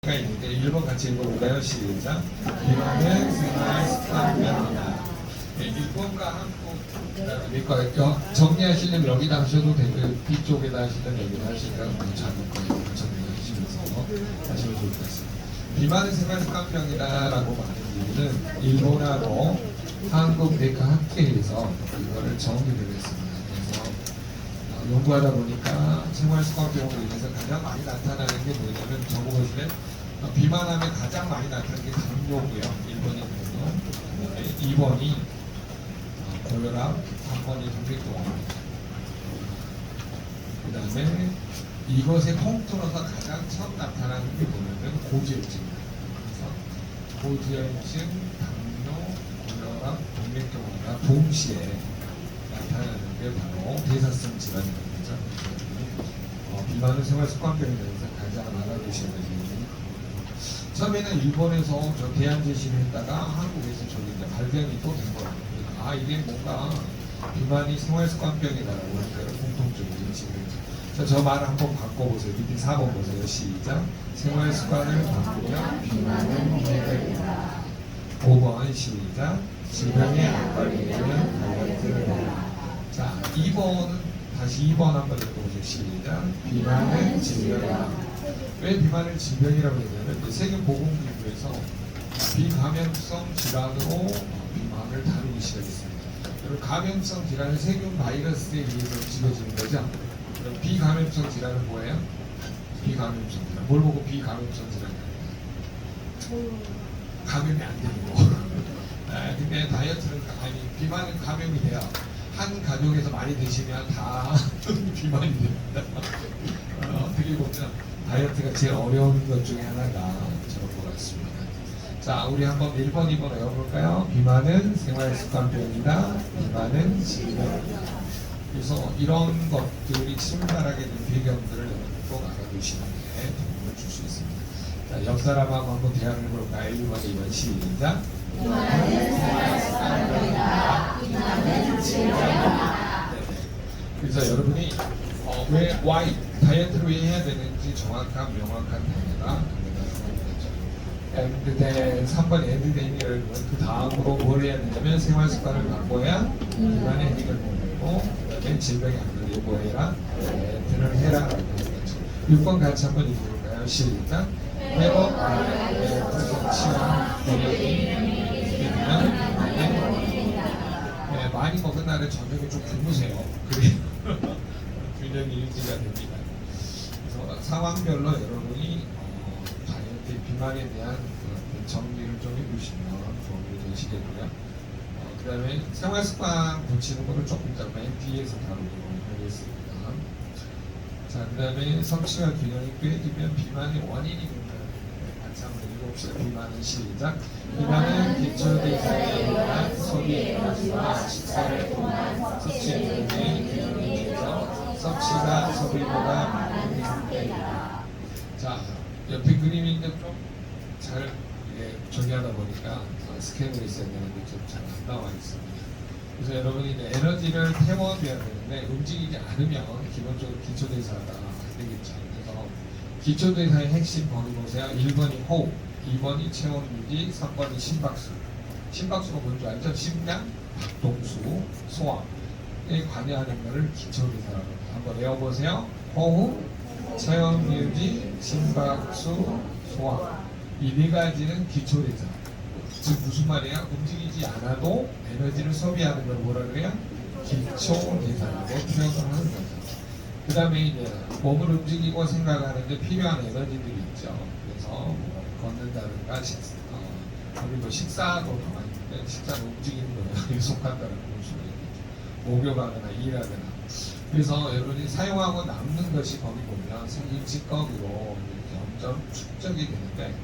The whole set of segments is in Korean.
B가 있는데 1번 같이 읽어볼까요? 시작. 비만은 생활 습관병이다. 1번과 한국 정리하시려면 여기다 하셔도 되고 B쪽에다 하시면 여기다 하시면 작은 거예요. 정리하시면서 하시면 좋을 것 같습니다. 비만은 생활 습관병이다라고 말하는 이유는 일본하고 한국 뇌과 학회에서 이거를 정리를 했습니다. 그래서 연구하다 보니까 생활습관병으로 인해서 가장 많이 나타나는 게 뭐냐면 적어보시면 비만하면 가장 많이 나타나는 게 당뇨고요. 1번이 당뇨, 2번이 고혈압, 3번이 동맥경화. 그 다음에 이것에 통틀어서 가장 처음 나타나는 게 뭐냐면 고지혈증입니다. 그래서 고지혈증, 당뇨, 고혈압, 동맥경화가 동시에 나타나는 게 바로 대사성 질환입니다. 비만은 생활습관병에 대해서 가장 알아두셔야 되는 처음에는 일본에서 저 대안 제시를 했다가 한국에서 저기 이제 발견이 또 된 거예요. 아 이게 뭔가 비만이 생활습관병이다라고 하는 걸 공통적으로 인식을 했죠. 저 말을 한번 바꿔보세요. 밑에 4번 보세요. 시작. 생활습관을 바꾸면 비만은 해결된다. 5번 시작. 질병에 안 걸리면 다이어트를 해라. 자, 2번은 다시 2번 한번 읽어보세요. 시작. 비만은 질병이다. 왜 비만을 질병이라고 했냐면 세계보건기구에서 비감염성 질환으로 비만을 다루기 시작했습니다. 그럼 감염성 질환은 세균 바이러스에 의해서 지어지는 거죠. 그럼 비감염성 질환은 뭐예요? 비감염성 질환. 뭘 보고 비감염성 질환이에요? 감염이 안 되는 거. 근데 다이어트는 아니 비만은 감염이 돼요. 한 가족에서 많이 드시면 다 비만이 됩니다. 어떻게 보면 다이어트가 제일 어려운 것 중에 하나가 저런 것 같습니다. 자, 우리 한번 1번, 2번 외워볼까요? 비만은 생활습관병이다. 비만은 질병이다. 그래서 이런 것들이 침발하게 된 배경들을 꼭 알아두시는 게 도움을 줄 수 있습니다. 자, 옆 사람하고 한번 대화를 해볼까요? 1번, 2번 시작. 비만은 생활습관병이다. 비만은 질병이다. 그래서 여러분이 왜 why 다이어트를 왜 해야 되는지 정확한 명확한 단어가 and then 3번 and then이라는 건 그 다음으로 뭘 해야 되냐면 생활습관을 바꿔야 비만의 해결되고 그다음에 질병이 안 걸리고 뭐 해라? 다이어트를 해라 라고 하는 거죠. 6번 같이 한번 읽어볼까요? 시작. 회복, 성취와 많이 먹은 날에 저녁에 좀 굶으세요. 그래야 균형이 유지가 됩니다. 그래서 상황별로 여러분이 다이어트 비만에 대한 정리를 좀 해주시면 도움이 되시겠고요. 그 다음에 생활습관 고치는 거를 조금 더 맨 뒤에서 다루도록 하겠습니다. 자, 그 다음에 성취와 균형이 깨지면 비만의 원인이 된다는 같이 한번 읽어봅시다. 비만은 시작. 비만은 기초대사에 의한 소비 에너지와 식사를 통한 섭취 때문에 균형이 깨져 섭취가 소비보다 많은 상태이다. 자, 옆에 그림이 좀잘 정리하다 보니까 스캔으로 있어야 되는데 좀 잘 안 나와 있습니다. 그래서 여러분이 이제 에너지를 태워줘야 되는데 움직이지 않으면 기본적으로 기초대사가 안 되겠죠. 그래서 기초대사의 핵심 거기 보세요. 1번이 호흡, 2번이 체온 유지, 3번이 심박수. 심박수가 뭔지 알죠? 심장, 박동수, 소화에 관여하는 것을 기초대사라고 합니다. 한번 외워보세요. 호흡, 체온 유지, 심박수, 소화. 이 네 가지는 기초대사. 즉 무슨 말이야? 움직이지 않아도 에너지를 소비하는 걸 뭐라 그래요? 기초대사라고 표현을 하는 거죠. 그 다음에 이제 몸을 움직이고 생각하는데 필요한 에너지들이 있죠. 그래서 뭐 걷는다든가 그리고 식사도 가만히 있는데 식사는 움직이는 거에 속한다는 볼 수가 있겠죠. 목욕하거나 일하거나. 그래서 여러분이 사용하고 남는 것이 거기 보면 생일직거기로 점점 축적이 되는데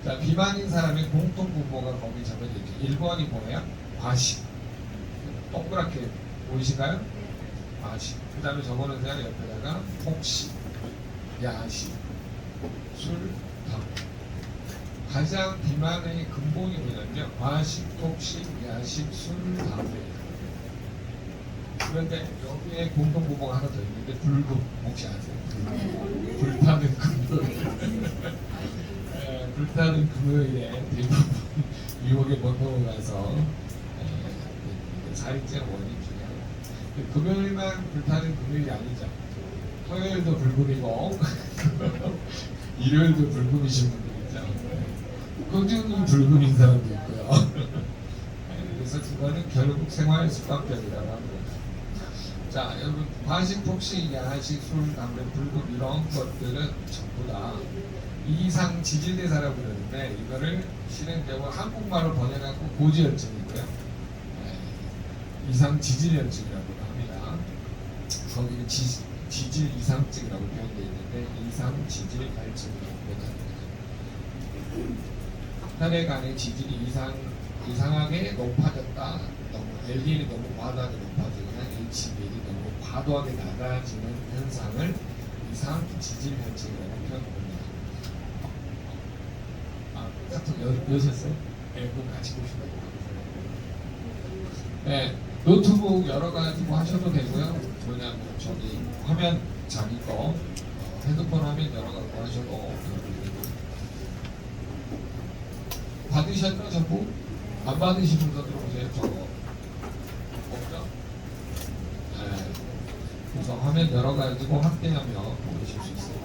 자, 비만인 사람의 공통분모가 거기 적혀져 있죠. 1번이 뭐예요? 과식. 동그랗게 보이신가요? 과식. 그 다음에 적어놓으세요. 옆에다가 폭식, 야식, 술, 담배. 가장 비만의 근본이 뭐냐면요. 과식, 폭식, 야식, 술, 담배. 그런데 여기에 공통분모가 하나 더 있는데 불금. 혹시 아세요? 불금. 불타는 금요일. 불타는 금요일에 대부분 유혹에 못 넘어가서 살인죄가 원인 중에 하나. 금요일만 불타는 금요일이 아니죠. 토요일도 불금이고 일요일도 불금이신 분들 있죠. 꾸준히 불금인 사람도 있고요. 그래서 그거는 결국 생활 습관병이라고 합니다. 자, 여러분 과식, 폭식, 야식, 술, 담배, 불금 이런 것들은 전부 다 이상 지질대사라고 그러는데 이거를 실행적으로 한국말로 번역하고 고지혈증이고요. 이상 지질혈증이라고 합니다. 거기는 지질 이상증이라고 표현되어 있는데 이상 지질 갈증이라고 표현합니다. 혈액 안의 지질이 이상하게 높아졌다. 너무 LDL이 너무 과도하게 높아지거나 HDL이 너무 과도하게 낮아지는 현상을 이상 지질 혈증이라고 표현합니다. 카톡 여셨어요? 네, 그거 같이 보시면 네, 노트북 여러 가지 뭐 하셔도 되고요. 뭐냐면 저기 화면 자기 거 핸드폰 화면 여러 가지 하셔도 되고. 받으셨나 전부? 안 받으신 분들 들어오세요. 저거 없죠? 네. 그래서 화면 여러 가지고 확대하면 보실 수 있어요.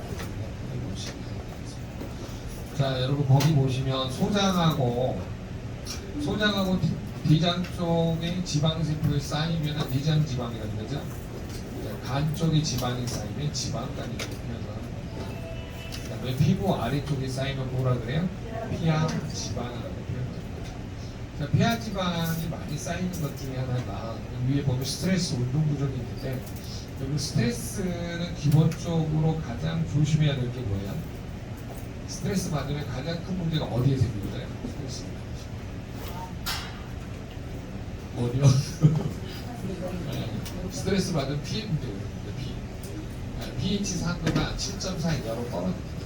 자, 여러분 거기 보시면 소장하고 대장 쪽에 지방세포에 쌓이면 대장 지방이라고 그러죠. 간 쪽에 지방이 쌓이면 지방간이라고 표현합니다. 그다음에 피부 아래쪽에 쌓이면 뭐라 그래요? 피하 지방이라고 표현합니다. 자, 피하 지방이 많이 쌓이는 것 중에 하나가 위에 보면 스트레스 운동 부족이 있는데 여기 스트레스는 기본적으로 가장 조심해야 될 게 뭐예요? 스트레스 받으면 가장 큰 문제가 어디에 생기잖아요? 스트레스. 어디요? 스트레스 받으면 피해 문제거든요. pH 상도가 7.4 이하로 떨어집니다.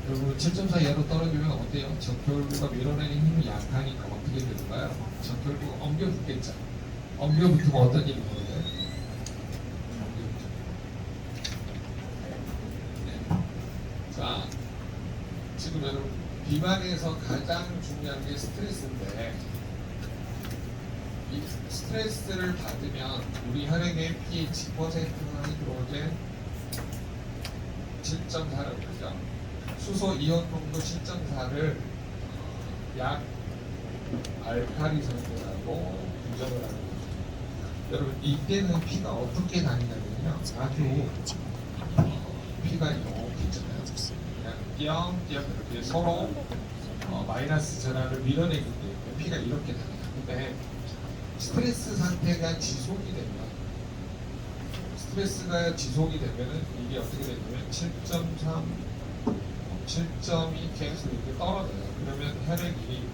여러분 7.4 이하로 떨어지면 어때요? 적혈구가 밀어내는 힘이 약하니까 어떻게 되는가요? 적혈구가 엉겨붙겠죠. 엉겨붙으면 어떤 일이 벌어져요? 자, 지금 여러분 비만에서 가장 중요한 게 스트레스인데 이 스트레스를 받으면 우리 혈액의 pH 퍼센트가 들어오제 7.4라고 그러죠. 수소 이온 농도 7.4를 약 알칼리 성분하고 분석을 하는 거죠. 여러분 이때는 피가 어떻게 다니냐면요. 아주 피가 이렇게 있잖아요. 그냥 띄엄띄엄 이렇게 서로 마이너스 전하를 밀어내기 때문에 피가 이렇게 다녀요. 근데 스트레스 상태가 지속이 되면 되면은 이게 어떻게 되냐면 7.3, 7점이 계속 이렇게 떨어져요. 그러면 혈액이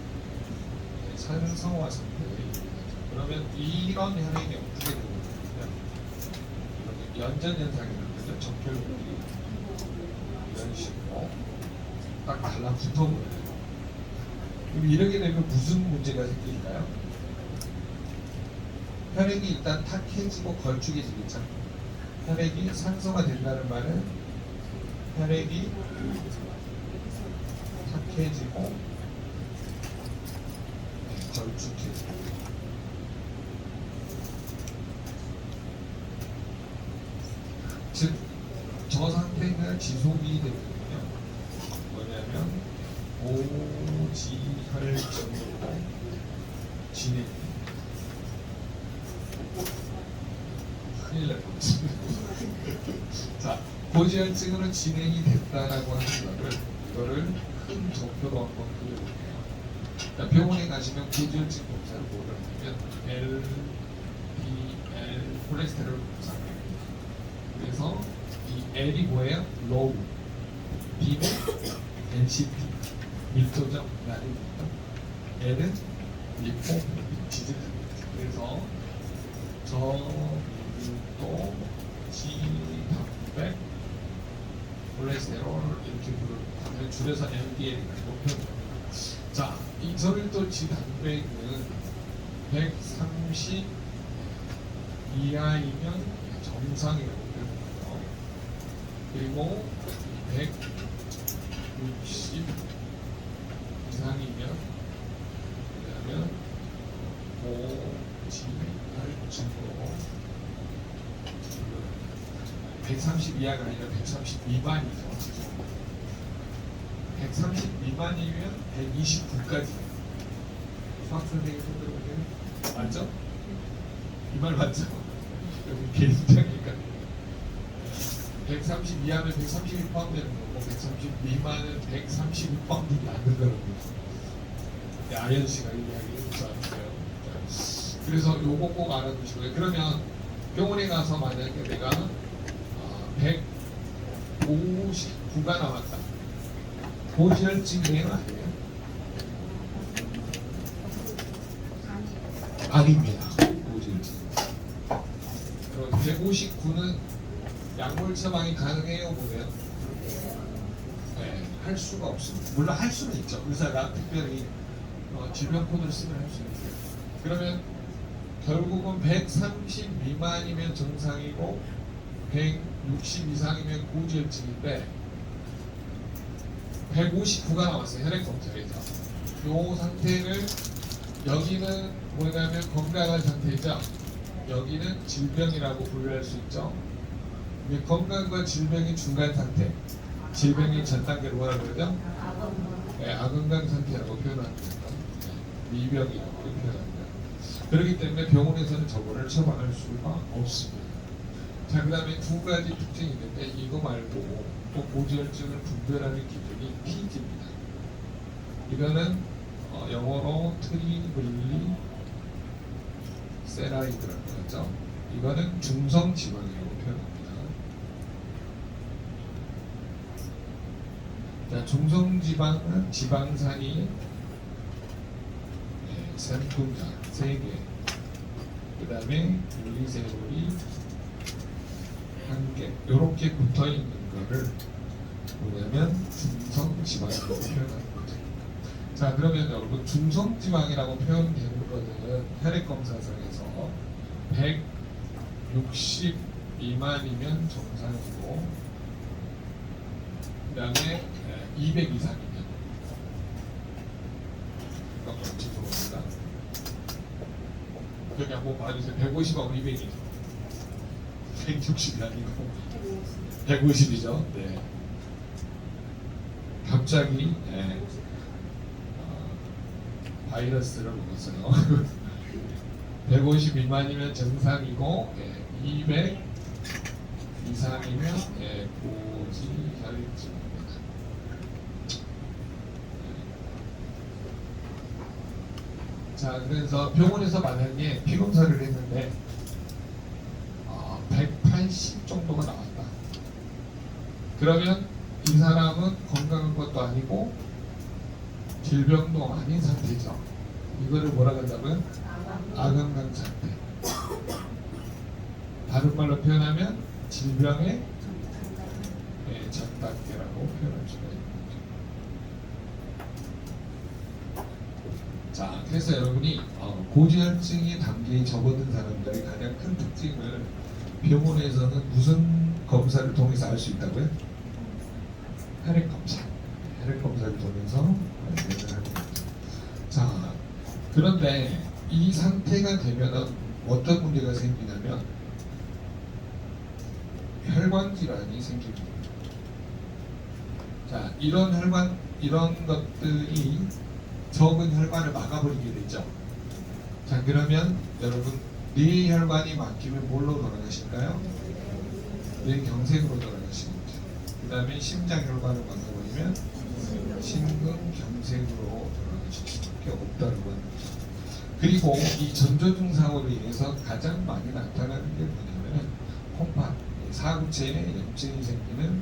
산성화 상태에 이르게 되죠. 그러면 이런 혈액이 어떻게 되냐면 이렇게 연전 현상이 일어나죠. 적혈구들이 이런 식으로 딱 달라붙어버려요. 그럼 이렇게 되면 무슨 문제가 생길까요? 혈액이 일단 탁해지고 걸쭉해지겠죠. 혈액이 산소가 된다는 말은 혈액이 탁해지고 걸쭉해지고 즉 저 상태가 지속이 되거든요. 뭐냐면 고지혈증으로 진행. 큰일 날 뻔했어. 자, 고지혈증으로 진행이 됐다라고 하는 이거를 큰 적표로 한번 그려볼게요. 자, 병원에 가시면 고지혈증 검사를 뭐를 하냐면 LDL 콜레스테롤 검사입니다. 그래서 이 L이 뭐예요? low, D는 density, 밀도죠. 나름입니다. L은 리포, 지질. 그래서 저밀도, 지단백, 콜레스테롤 이렇게 부르는 줄여서 LDL이라고 표현합니다. 자, 이 저밀도 지단백은 130 이하이면 정상이라고 표현합니다. 그리고 160 130 이하가 아니라 130 미만이죠. 130 미만이면 129까지. 수학 선생님 손들어 보면 맞죠? 이 말 맞죠? 여기 개인적이니까 130 이하면 131번 되는 거고 130 미만은 132번들이 안 된다는 거죠. 아연 씨가 이야기를 했어요. 그래서 요거 꼭 알아두시고요. 그러면 병원에 가서 만약에 내가 159가 나왔다. 고지혈증이에요, 아니에요? 아닙니다. 고지혈증. 그럼 159는 약물 처방이 가능해요, 보세요? 네, 할 수가 없습니다. 물론 할 수는 있죠. 의사가 특별히 질병 코드를 쓰면 할 수는 있어요. 그러면 결국은 130 미만이면 정상이고 160 이상이면 고지혈증인데 159가 나왔어요. 혈액 검사에서. 이 상태를 여기는 뭐냐면 건강한 상태죠. 여기는 질병이라고 분류할 수 있죠. 건강과 질병이 중간 상태. 질병이 전 단계로 뭐라 그러죠? 네, 아건강 상태라고 표현합니다. 미병이라고 표현합니다. 그렇기 때문에 병원에서는 저거를 처방할 수가 없습니다. 자, 그 다음에 두 가지 특징이 있는데 이거 말고 또 고지혈증을 분별하는 기준이 PG입니다. 이거는 영어로 트리글리 세라이드라고 하죠. 이거는 중성 지방이라고 표현합니다. 자, 중성 지방은 지방산이 샘통자 3개, 그 다음에 유리세롤이 1개, 이렇게 붙어 있는 거를 뭐냐면 중성지방이라고 표현하는 거죠. 자, 그러면 여러분 중성지방이라고 표현되는 거는 혈액검사상에서 160 미만이면 정상이고, 그 다음에 200 이상이면 죄송합니다. 여기 한번 봐주세요. 150하고 200이죠. 160이 아니고 150이죠. 네. 갑자기 바이러스를 먹었어요. 150 미만이면 정상이고 200 이상이면 고지혈증입니다. 자, 그래서 병원에서 만약에 피검사를 했는데 180 정도가 나왔다. 그러면 이 사람은 건강한 것도 아니고 질병도 아닌 상태죠. 이거를 뭐라 한다면 아건강 상태. 다른 말로 표현하면 질병의 전 단계라고 표현할 수가 있는 거죠. 자, 그래서 여러분이 고지혈증이 단계에 접어든 사람들의 가장 큰 특징을 병원에서는 무슨 검사를 통해서 알 수 있다고요? 혈액 검사. 혈액 검사를 통해서 발견을 하는 거죠. 자, 그런데 이 상태가 되면 어떤 문제가 생기냐면 혈관 질환이 생깁니다. 자, 이런 것들이 적은 혈관을 막아버리게 되죠. 자, 그러면 여러분 뇌혈관이 막히면 뭘로 돌아가실까요? 뇌경색으로 돌아가시는 거죠. 그 다음에 심장혈관을 막아버리면 심근경색으로 돌아가실 수밖에 없다는 거죠. 그리고 이 전조증상으로 인해서 가장 많이 나타나는 게 뭐냐면 콩팥, 사구체에 염증이 생기는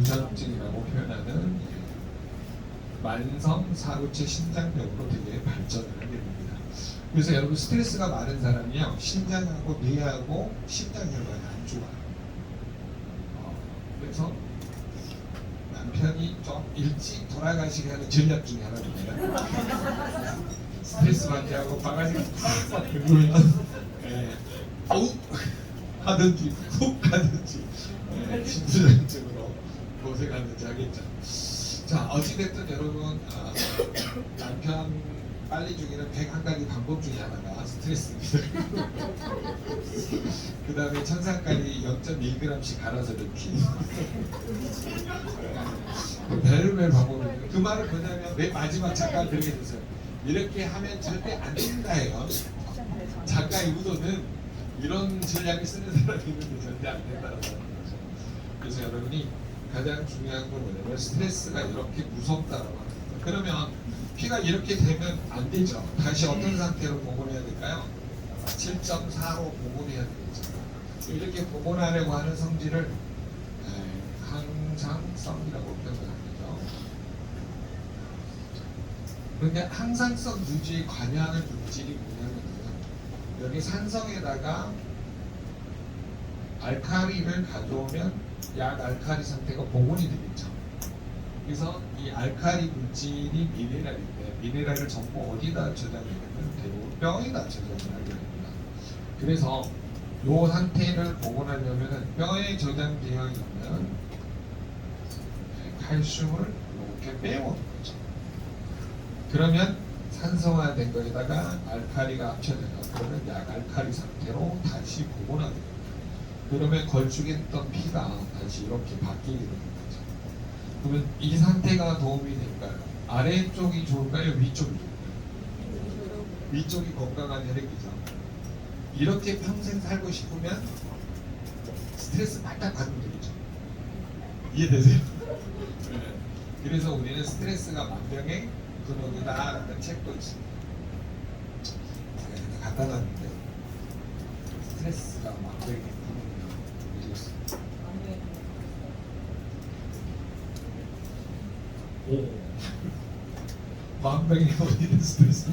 심부전증이라고 표현하는 만성 사구체 신장병으로 되게 발전을 하게 됩니다. 그래서 여러분 스트레스가 많은 사람이요, 신장하고 뇌하고 심장혈관이 안 좋아요. 그래서 남편이 좀 일찍 돌아가시게 하는 전략 중에 하나입니다. 스트레스 받게 하고 바가지가 팍 긁으면 어우 하든지 훅 하든지 심부전증으로 고생하는지 하겠죠. 자, 어찌됐든 여러분 남편 빨리 죽이는 101가지 방법 중에 하나가 스트레스입니다. 그 다음에 천상까지 0.1g씩 갈아서 넣기. 별별 방법입니다. 그 말은 뭐냐면 맨 마지막 작가가 그렇게 됐어요. 이렇게 하면 절대 안 된다예요. 작가의 의도는 이런 전략을 쓰는 사람이 있는데 절대 안 된다는 거죠. 그래서 여러분이 가장 중요한 건 뭐냐면 스트레스가 이렇게 무섭다라고 합니다. 그러면 피가 이렇게 되면 안 되죠. 다시 어떤 상태로 복원해야 될까요? 7.4로 복원해야 되겠죠. 이렇게 복원하려고 하는 성질을 항상성이라고 표현합니다. 그런데 항상성 유지에 관여하는 물질이 뭐냐면 여기 산성에다가 알칼리를 가져오면 약 알칼리 상태가 복원이 되겠죠. 그래서 이 알칼리 물질이 미네랄인데 미네랄을 전부 어디다 저장하냐면 대부분 뼈에다 저장을 하게 됩니다. 그래서 이 상태를 복원하려면 뼈에 저장되어 있는 칼슘을 이렇게 빼오는 거죠. 그러면 산성화된 거에다가 알칼리가 합쳐져요. 그러면 약 알칼리 상태로 다시 복원하게 됩니다. 그러면 걸쭉했던 피가 다시 이렇게 바뀌게 됩니다. 그러면 이 상태가 도움이 될까요? 아래쪽이 좋을까요? 위쪽이 좋을까요? 위쪽이 건강한 혈액이죠. 이렇게 평생 살고 싶으면 스트레스 바짝 받으면 되겠죠. 이해되세요? 네. 그래서 우리는 스트레스가 만병의 근원이다라는 책도 있습니다. 제가 갖다 놨는데 스트레스가 만병의 근원이라고 있습니다. 오. 만병의 원인은 스트레스.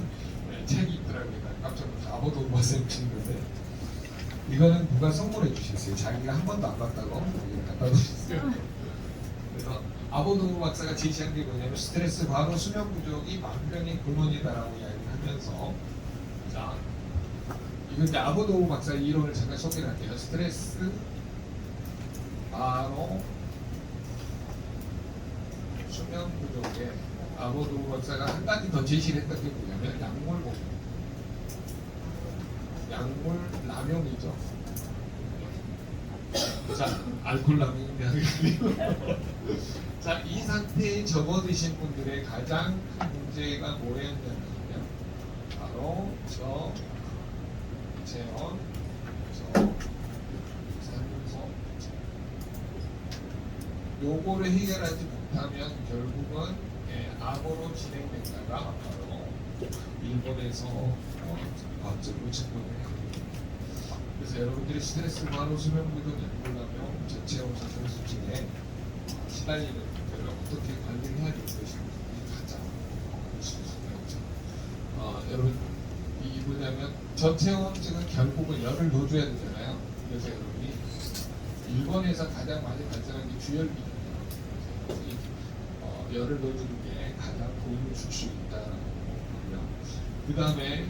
네, 책이 있더라고요. 깜짝 놀라서 아무도 못 쓰는 건데 이거는 누가 선물해 주셨어요. 자기가 한 번도 안 봤다고 여기를 갖다 주셨어요. 그래서 아보도 박사가 제시한 게 뭐냐면 스트레스 과로 수면 부족이 만병의 근원이다라고 이야기를 하면서 자 이건 이제 아보도 박사의 이론을 잠깐 소개를 할게요. 스트레스 과로 수면 부족에 아보도 박사가 한 가지 더 제시를 했던 게 뭐냐면 약물 복용, 약물 남용이죠. 자, 알코올 남용인데 자, 이 상태에 접어드신 분들의 가장 큰 문제가 뭐였냐면 바로 체온, 산소 요거를 해결하지 못하면 결국은 암으로 진행된다가 바로 일본에서 과학적으로 측정을 합니다. 그래서 여러분들이 스트레스 과로 수면 부족 약물남용 저체온 사상 수준에 시달리는 분들을 어떻게 관리를 해야 될 것인지 가장 중요하죠. 여러분 이 뭐냐면 저체온증은 결국은 열을 넣어줘야 되잖아요. 그래서 여러분이 일본에서 가장 많이 발생하는 게 주열비입니다. 열을 넣어주는 게 가장 도움을 줄 수 있다는 거고요. 그 다음에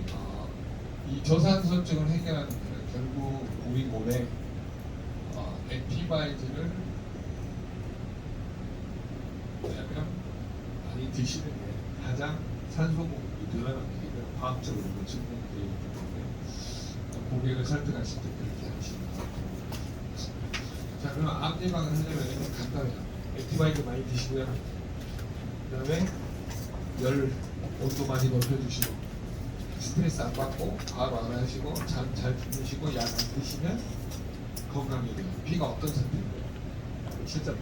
이 저산소증을 해결하는 데는 결국 우리 몸에 에피바이즈를 뭐냐면 많이 드시는 게 가장 산소 공급이 늘어나게 과학적으로 증명되어 있기 때문에 고객을 설득하실 때 그렇게 하시면 됩니다. 자, 그럼 암 예방을 하려면 간단해요. 에피바이즈 많이 드시고요. 그 다음에 열 온도 많이 높여주시고 스트레스 안 받고 바로 안 하시고 잠 잘 주무시고 약 안 드시면 건강이 돼요. 피가 어떤 상태인가요? 실제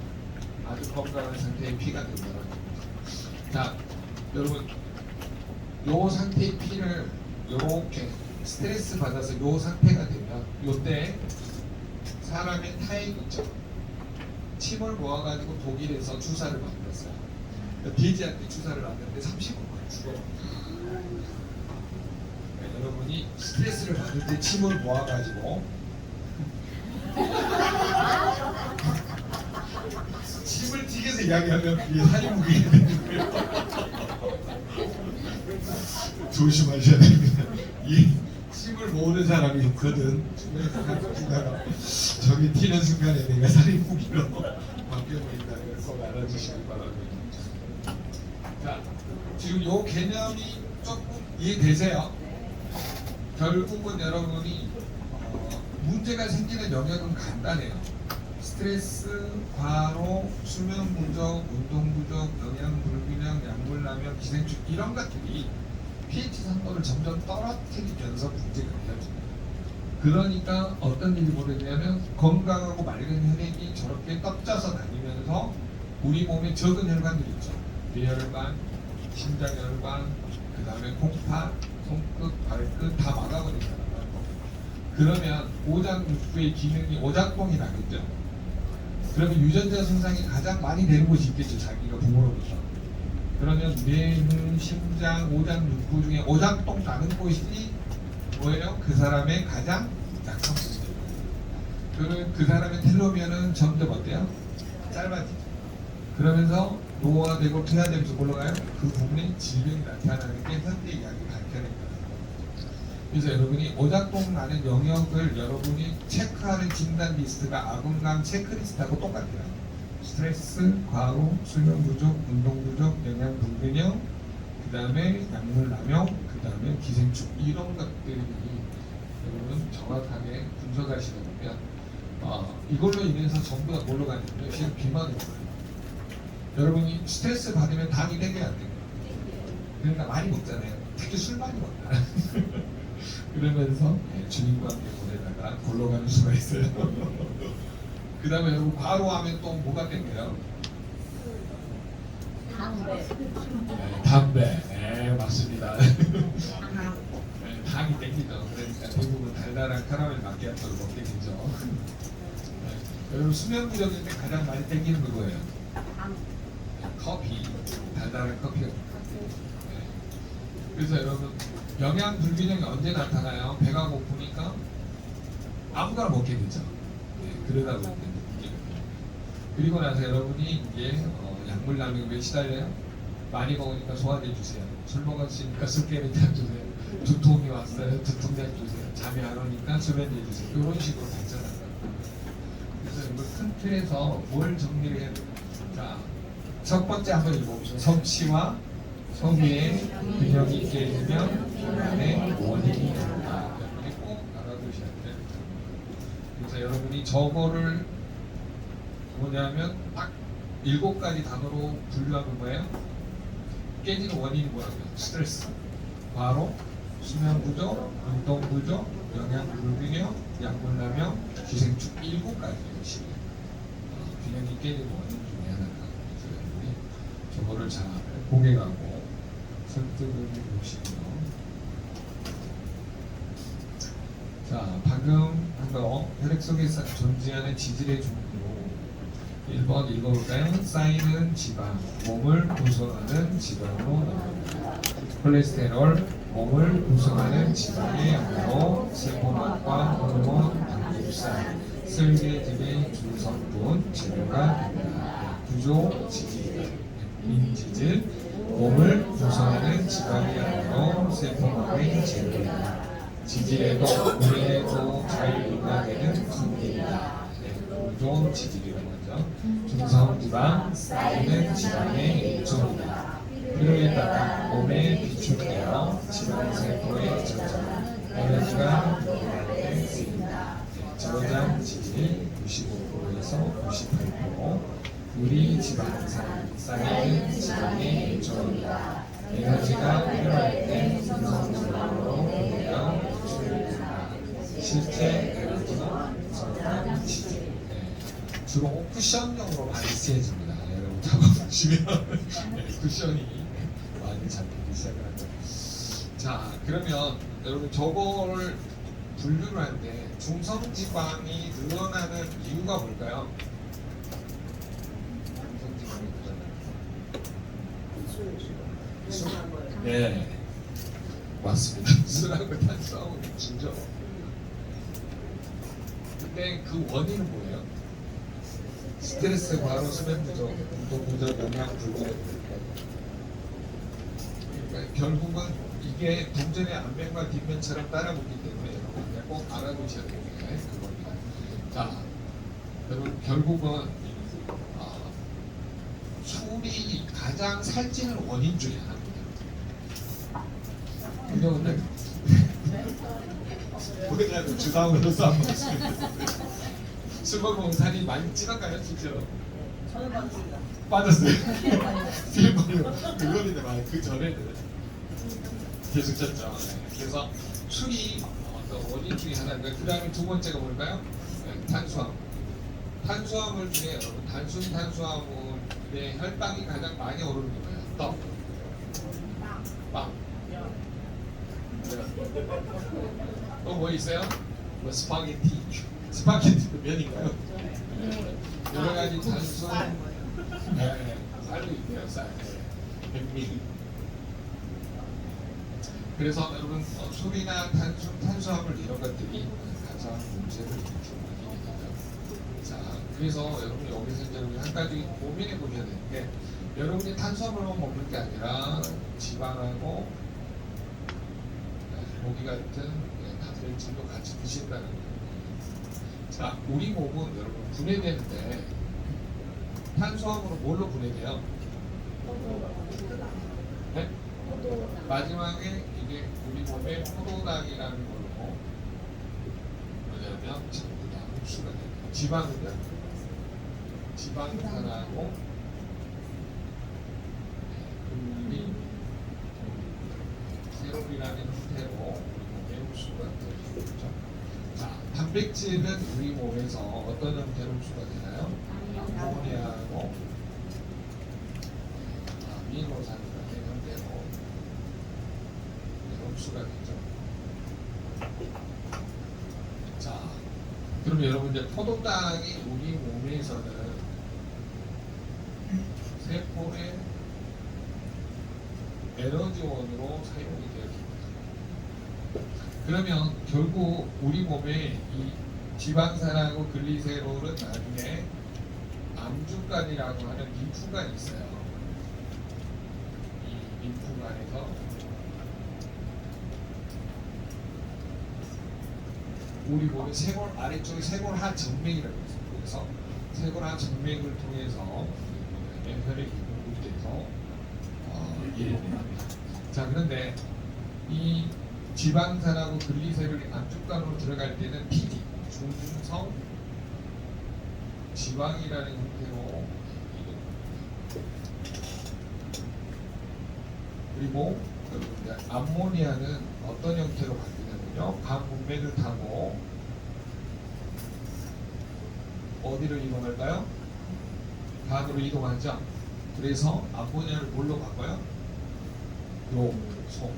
아주 건강한 상태의 피가 된다는 겁니다. 자, 여러분 요 상태의 피를 요렇게 스트레스 받아서 요 상태가 되면 요때 사람의 타액 있죠. 침을 모아가지고 독일에서 주사를 만들었어요. 돼지한테 주사를 놨는데 30분만 죽어. 네, 여러분이 스트레스를 받을 때 침을 모아가지고 침을 튀겨서 이야기하면 그게 살인무기가 되는 거예요. 조심하셔야 됩니다. 이 침을 모으는 사람이 있거든. 주변에서 가끔 지나가 저기 튀는 순간에 내가 살인무기로 바뀌어버린다는 걸 꼭 알아주시기 바랍니다. 자, 지금 요 개념이 조금 이해되세요? 결국은 여러분이 문제가 생기는 영역은 간단해요. 스트레스, 과로, 수면 부족, 운동 부족, 영양 불균형, 약물 남용, 기생충 이런 것들이 pH 산도를 점점 떨어뜨리면서 문제가 되어집니다. 그러니까 어떤 일이 벌어지냐면 건강하고 맑은 혈액이 저렇게 떡져서 다니면서 우리 몸에 적은 혈관들이 있죠. 뇌혈관, 심장혈관, 그 다음에 콩팥, 손끝, 발끝 다 막아버리잖아요. 그러면 오장육부의 기능이 오작동이 나겠죠. 그러면 유전자 손상이 가장 많이 되는 곳이 있겠죠. 자기가 부모로부터. 그러면 뇌, 심장, 오장육부 중에 오작동 나는 곳이 뭐예요? 그 사람의 가장 약성 시스템이에요. 그러면 그 사람의 텔로미어는 점점 어때요? 짧아지죠. 그러면서 노화되고 퇴화되면서 올라가요. 그 부분에 질병이 나타나는 게 현대 의학이 밝혀낸 거예요. 그래서 여러분이 오작동 나는 영역을 여러분이 체크하는 진단 리스트가 아금강 체크리스트하고 똑같아요. 스트레스, 과로, 수면 부족, 운동 부족, 영양 불균형, 그 다음에 약물 남용, 그 다음에 기생충 이런 것들이 여러분 정확하게 분석하시다 보면 이걸로 인해서 전부 다 뭘로 가냐면 지금 비만으로 가요. 여러분이 스트레스 받으면 당이 되게 안 돼요. 그러니까 많이 먹잖아요. 특히 술 많이 먹다. 그러면서 주님과 함께 보내다가 골로 가는 수가 있어요. 그 다음에 여러분 과로하면 또 뭐가 땡겨요? 담배. 네, 맞습니다. 당이 땡기죠. 그러니까 대부분 달달한 카라멜 마키아토를 먹게 되죠. 여러분 수면 부족일 때 가장 많이 땡기는 거 뭐예요? 커피, 달달한 커피가 그래서 여러분 영양 불균형이 언제 나타나요? 배가 고프니까 아무거나 먹게 되죠. 그러다 보니까 그리고 나서 여러분이 이제 약물 남용에 시달려요. 많이 먹으니까 소화제 주세요. 술 먹었으니까 술깨비탄 주세요. 두통이 왔어요. 두통약 주세요. 잠이 안 오니까 수면제 주세요. 이런 식으로 발전한다. 그래서 이걸 큰 틀에서 뭘 정리를 해야 돼요? 자, 첫 번째 한번 읽어보시죠. 섭취와 소비의 균형이 깨지면 비만의 원인이 된다. 여러분이 꼭 알아두셔야 돼요. 그래서 여러분이 저거를 뭐냐면 딱 7가지 단어로 분류하는 거예요. 깨지는 원인이 뭐라고요? 스트레스, 과로, 수면 부족, 운동 부족, 영양 불균형, 약물 남용, 기생충 7가지 균형이 깨지는 원인 중에 하나다. 그래서 여러분이 저거를 잘 보게 가고 설득을 해보시고요. 자, 방금 한 거 혈액 속에 존재하는 지질의 종류 1번 읽어볼까요? 쌓이는 지방, 몸을 구성하는 지방으로 나눕니다. 콜레스테롤, 몸을 구성하는 지방의 양으로 세포막과 호르몬, 당뇨살, 설계질의 주성분, 재료가 됩니다. 구조, 지질, 민지질, 몸을 구성하는 지방의 양으로 세포막의 재료입니다. 지질에도 물에도 잘 분화되는 성분입니다. 구조, 지질이라고 하죠. 중성지방, 쌓이는 지방의 일종입니다. 필요에 따라 몸에 비축되어 지방세포에 젖어 에너지가 분해할 때 쓰입니다. 저장 지질 95%에서 98%, 우리 지방산, 쌓이는 지방의 일종입니다. 에너지가 필요할 때 중성지방으로 분해되어 배출됩니다. 실제 에너지는 저장 지질. 주로 쿠션용으로 많이 쓰여집니다. 여러분 작업하시면 쿠션이 많이 잡히기 시작합니다. 자, 그러면 여러분 저거를 분류를 할 때 중성지방이 늘어나는 이유가 뭘까요? 중성지방이 늘어나는 네, 맞습니다. 술하고 탄수화물이 진죠. 근데 그 원인은 뭐예요? 스트레스, 과로, 수면 부족, 운동 부족, 영양 불균형. 그러니까 결국은 이게 동전의 앞면과 뒷면처럼 따라붙기 때문에 여러분 꼭 알아두셔야 되는 게 그겁니다. 자, 여러분 결국은 술이 가장 살찌는 원인 중에 하나입니다. 아니거든요. 근데 뭐냐고 주당으로 싸먹었어요. 술 먹으면 살이 많이 찌나가요, 실제로? 저는 맞습니다. 빠졌어요. 필머리로 그거는 많이 그 전에는 계속 쪘죠. 네. 그래서 술이 어떤 원인 중에 하나인데 그 다음에 두 번째가 뭘까요? 네, 탄수화물. 탄수화물 중에 여러분 단순 탄수화물의 혈당이 가장 많이 오르는 게 뭐예요? 떡, 빵. 또 뭐 있어요? 뭐 스파게티. 스파게티도 면인가요? 네. 여러 가지 단순. 네, 쌀도 있네요, 쌀. 백미. 그래서 여러분 술이나 탄수화물 이런 것들이 가장 문제를 일으킵니다. 자, 그래서 여러분 여기서 이제 우리 한 가지 고민해 보셔야 되는 게 여러분이 탄수화물만 먹는 게 아니라 지방하고 고기 같은 단백질도 같이 드신다는 거예요. 자, 우리 몸은 여러분 분해되는데 탄수화물은 뭘로 분해돼요? 네? 마지막에 이게 우리 몸에 포도당이라는 걸로 뭐냐면 전부 다 흡수가 돼요. 지방은요? 지방산하고 근리 세롤이라는 형태로 우리 몸에 흡수가 되죠. 자, 단백질은 우리 몸에서 어떤 형태로 흡수가 되나요? 아모니아하고 아미노산 같은 형태로 흡수가 되죠. 자, 그럼 여러분 이제 포도당이 우리 몸에서는 세포의 에너지원으로 사용이 되었습니다. 그러면 결국 우리 몸에 이 지방산하고 글리세롤은 나중에 암주간이라고 하는 림프관이 있어요. 이 림프관에서 우리 몸의 쇄골 아래쪽에 쇄골하 정맥이라고 있어요. 그래서 쇄골하 정맥을 통해서 혈액이 공급돼서 일을 합니다. 자, 그런데 이 지방산하고 글리세롤이 암주간으로 들어갈 때는 PD, 중성 지방이라는 형태로 그리고 암모니아는 어떤 형태로 바뀌냐면요, 간 문맥을 타고 어디로 이동할까요? 간으로 이동하죠. 그래서 암모니아를 뭘로 바꿔요? 요소.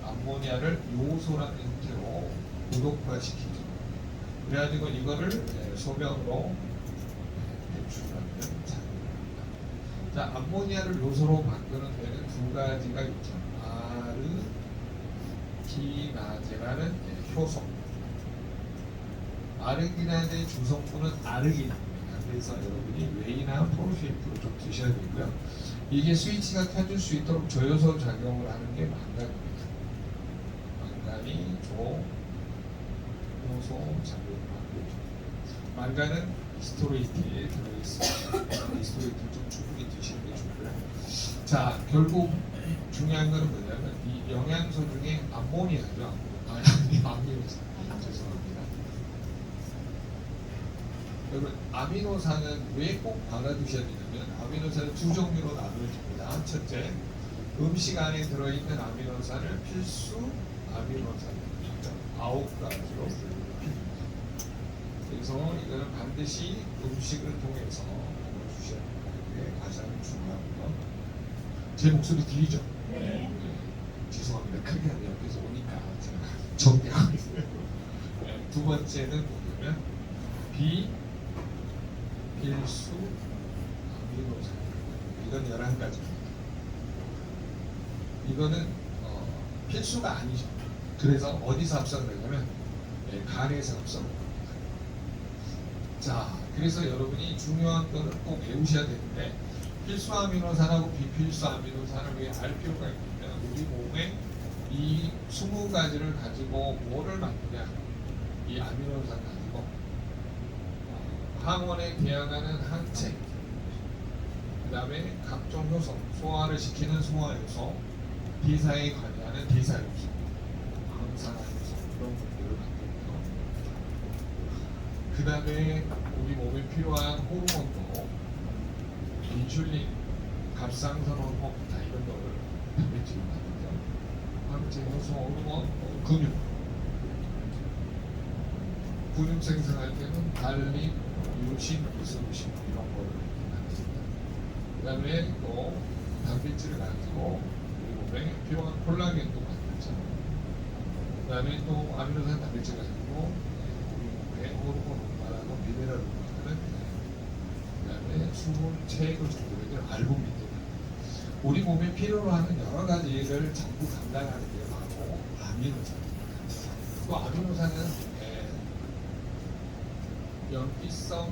암모니아를 요소라는 형태로 고독화시키죠. 그래가지고 이거를 소변으로 배출하는 작용입니다. 자, 암모니아를 요소로 바꾸는 데는 두 가지가 있죠. 아르기나제라는 효소. 아르기나제 주성분은 아르기나입니다. 그래서 여러분이 웨이나 프로시에프를 좀 드셔야 되고요. 이게 스위치가 켜질 수 있도록 저요소 작용을 하는 게 망간입니다. 망간이 요소 작용을 하고 있죠. 망간은 히스토레이트에 들어있습니다. 히스토레이트를 좀 충분히 드시는 게 좋고요. 자, 결국 중요한 거는 뭐냐면 이 영양소 중에 암모니아죠. 아미노산. 죄송합니다. 여러분, 아미노산은 왜 꼭 알아두셔야 되냐면 아미노산은 두 종류로 나누어집니다. 첫째, 음식 안에 들어있는 아미노산을 필수 아미노산입니다. 9가지로 그래서 이거는 반드시 음식을 통해서 먹어주셔야 하는 게 가장 중요한 거. 제 목소리 들리죠? 네. 죄송합니다. 크게 하면 옆에서 오니까 제가 정리하고 있어요. 네. 두 번째는 뭐냐면 필수 아미노산. 이건 11가지입니다. 이거는 필수가 아니죠. 그래서 어디서 합성을 하냐면 간에서 합성을 합니다. 자, 그래서 여러분이 중요한 거는 꼭 외우셔야 되는데 필수 아미노산하고 비필수 아미노산을 왜 알 필요가 있냐면 우리 몸에 이 20가지를 가지고 뭐를 만드냐, 이 아미노산 가지고 항원에 대항하는 항체, 그 다음에 각종 효소, 소화를 시키는 소화효소, 비사에 관여하는 요소는 대사요소, 항산화요소 이런 것들을 만들고요. 그 다음에 우리 몸에 필요한 호르몬도 인슐린, 갑상선 호르몬 다 이런 거를 단백질로 만들죠. 단백질 요소 호르몬, 근육 생성할 때는 달린, 유신, 이소유신 이런 거를 만듭니다. 그 다음에 또 단백질을 가지고 우리 몸에 필요한 콜라겐도 만들죠. 그 다음에 또 아미노산 단백질 가지고 우리 몸에 호르몬 운반하고 미네랄 운반하는 그 다음에 수분, 체액을 정도를 알부민도 우리 몸에 필요로 하는 여러 가지를 전부 감당하는 게 바로 아미노산입니다. 또 아미노산은 염기성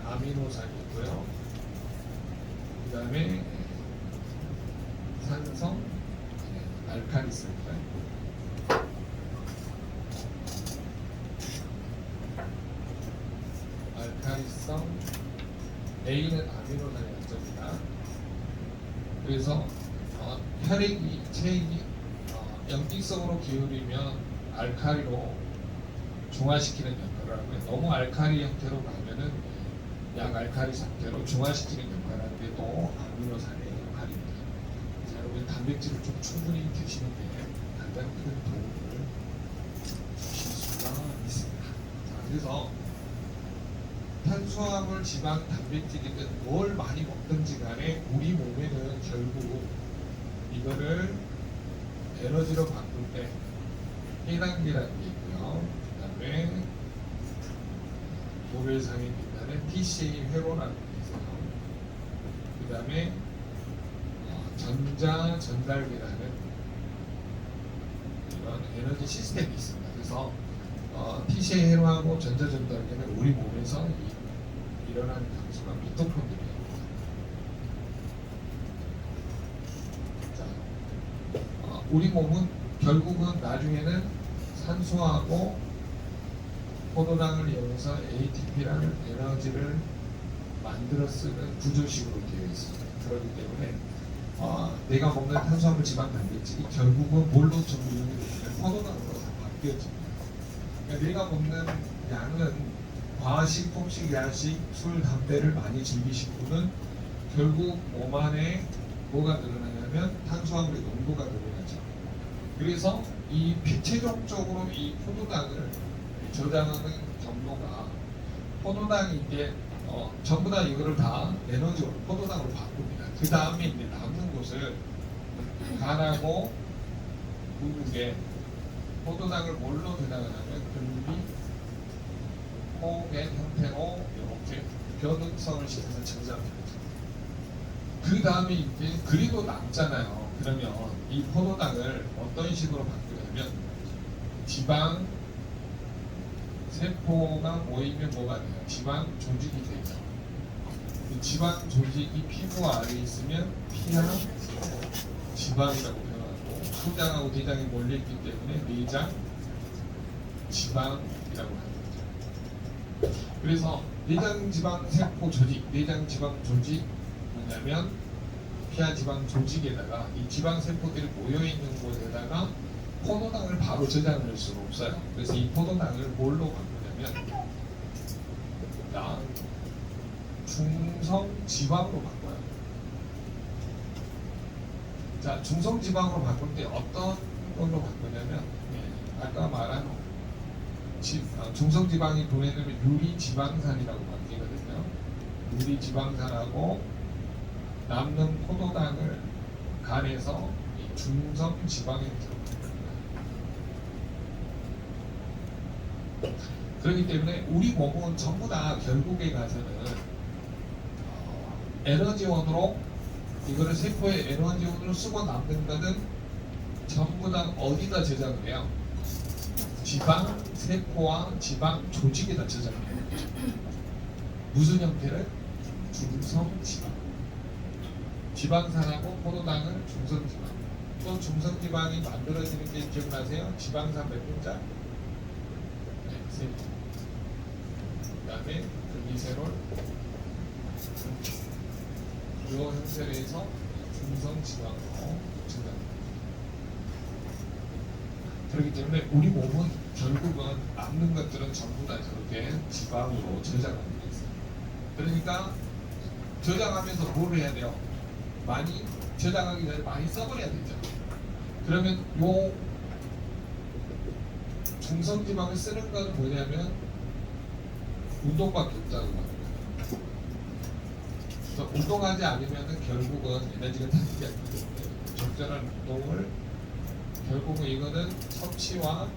아미노산이 있고요. 그 다음에 산성 알칼리성입니다. 알칼리성 A는 아미노산의 약점이다. 그래서 혈액이 체액이 염기성으로 기울이면 알칼리로 중화시키는 역할을 하고요. 너무 알칼리 형태로 가면은 약알칼리 상태로 중화시키는 역할을 하는데 또 아미노산의 역할입니다. 자, 여러분 단백질을 좀 충분히 드시는 게 가장 큰 도움을 주실 수가 있습니다. 자, 그래서 탄수화물, 지방, 단백질이든 뭘 많이 먹든지 간에 우리 몸에는 결국 이거를 에너지로 바꿀 때 해당기라는 게 있고요. 그 다음에 모래상에 빛나는 TCA 회로라는 게 있어요. 그 다음에 전자 전달계라는 이런 에너지 시스템이 있습니다. 그래서 TCA 회로하고 전자 전달계는 우리 몸에서 일어나는 강수가 미토콘드리아입니다. 자, 우리 몸은 결국은 나중에는 산소하고 포도당을 이용해서 ATP라는 에너지를 만들어 쓰는 구조식으로 되어 있습니다. 그렇기 때문에 내가 먹는 탄수화물, 지방, 단백질이 결국은 뭘로 전부이 되면 포도당으로 다 바뀌어집니다. 그러니까 내가 먹는 양은 과식, 폭식, 야식, 술, 담배를 많이 즐기신 분은 결국 몸 안에 뭐가 늘어나냐면 탄수화물의 농도가 늘어나죠. 그래서 이 최종적으로 이 포도당을 저장하는 경로가 포도당이 이제 전부 다 이거를 다 에너지로 포도당으로 바꿉니다. 그 다음에 이제 남는 곳을 간하고 근육에 포도당을 뭘로 저장하냐면 근비, 포의 형태로 이렇게 변응성을 시켜서 저장합니다. 그 다음에 이제 그리고 남잖아요. 그러면 이 포도당을 어떤 식으로 바꾸냐면 지방 세포가 모이면 뭐가 돼요? 지방 조직이 되죠. 이 지방 조직이 피부 아래에 있으면 피하 지방이라고 표현하고 소장하고 대장이 몰려있기 때문에 내장 지방이라고 합니다. 그래서 내장 지방 세포 조직, 내장 지방 조직 뭐냐면 피하 지방 조직에다가 이 지방 세포들이 모여 있는 곳에다가 포도당을 바로 저장할 수가 없어요. 그래서 이 포도당을 뭘로 바꾸냐면 중성 지방으로 바꿔요. 자, 중성 지방으로 바꿀 때 어떤 걸로 바꾸냐면 아까 말한 중성 지방이 보내는 유리 지방산이라고 바뀌거든요. 유리 지방산하고 남는 포도당을 간에서 이 중성 지방에 들어갑니다. 그렇기 때문에 우리 몸은 전부 다 결국에 가서는 에너지원으로 이거를 세포의 에너지원으로 쓰고 남는 거는 전부 다 어디다 저장을 해요? 지방 세포와 지방 조직에다 저장을 해요. 무슨 형태를? 중성 지방. 지방산하고 포도당은 중성 지방. 또 중성 지방이 만들어지는 게 기억나세요? 지방산 몇 분자? 네, 세 분. 그 다음에 글리세롤 이 형태로 해서 중성 지방으로 저장합니다. 그렇기 때문에 우리 몸은 결국은 남는 것들은 전부 다 저렇게 지방으로 저장하게 돼 있어요. 그러니까 저장하면서 뭘 해야 돼요? 많이 저장하기 전에 많이 써버려야 되죠. 그러면 요 중성지방을 쓰는 건 뭐냐면 운동밖에 없다는 겁니다. 그래서 운동하지 않으면 결국은 에너지가 타는 게 아니기 때문에 적절한 운동을 결국은 이거는 섭취와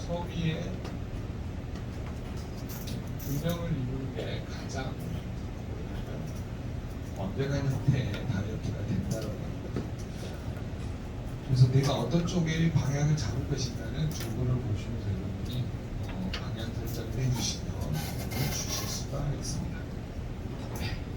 소비의 균형을 이루는 게 가장 완벽한 형태의 다이어트가 된다는 겁니다. 그래서 내가 어떤 쪽에 방향을 잡을 것인가는 정보를 보시면서 여러분이 방향 설정을 해주시면 도움을 주실 수가 있습니다.